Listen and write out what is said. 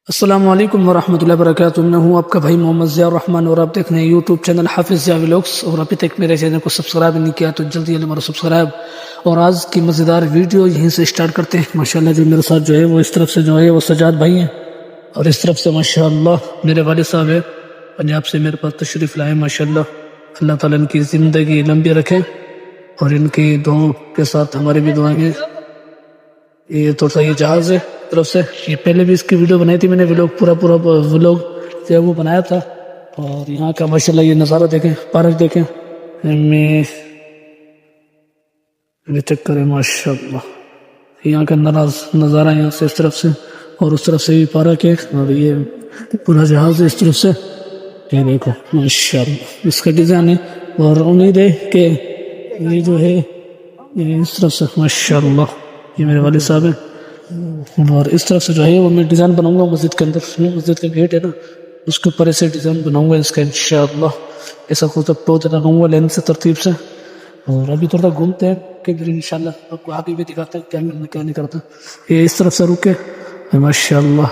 السلام علیکم ورحمۃ اللہ وبرکاتہ. میں ہوں آپ کا بھائی محمد ضیاء الرحمن اور آپ دیکھ رہے ہیں یوٹیوب چینل حافظ ضیاء ولاگس. اور ابھی تک میرے چینل کو سبسکرائب نہیں کیا تو جلدی ہمارا سبسکرائب. اور آج کی مزیدار ویڈیو یہیں سے سٹارٹ کرتے ہیں. ماشاءاللہ جو میرے ساتھ جو ہے وہ اس طرف سے جو ہے وہ سجاد بھائی ہیں اور اس طرف سے ماشاءاللہ میرے والد صاحب ہیں پنجاب سے میرے پاس تشریف لائے. ماشاءاللہ اللہ تعالیٰ ان کی زندگی لمبی رکھے اور ان کی دعاؤں کے ساتھ ہماری بھی دعائیں ہیں. یہ تو یہ جہاز ہے طرف سے. یہ پہلے بھی اس کی ویڈیو بنائی تھی میں نے. پورا ولاگ جو ہے وہ بنایا تھا. اور یہاں کا ماشاءاللہ یہ نظارہ دیکھیں, پارک دیکھیں, یہ چیک کریں ماشاءاللہ یہاں کا نظارہ یہاں سے اس طرف سے اور اس طرف سے بھی پارک ہے. اور یہ پورا جہاز ہے اس طرف سے. یہ دیکھو ماشاءاللہ اس کا ڈیزائن ہے. اور امید ہے کہ یہ جو ہے یہ اس طرف سے ماشاءاللہ یہ میرے والد صاحب ہیں. اور اس طرف سے جو ہے وہ میں ڈیزائن بناؤں گا مسجد کے اندر. مسجد کا گیٹ ہے نا اس کے اوپر ایسے ڈیزائن بناؤں گا اس کا انشاءاللہ. ایسا کچھ ٹوچ لگاؤں گا لین سے ترتیب سے. اور ابھی تھوڑا گھومتے ہیں کہ پھر انشاءاللہ آپ کو آگے بھی دکھاتے ہیں کیا نہیں کرتا. یہ اس طرف سے رکے ماشاءاللہ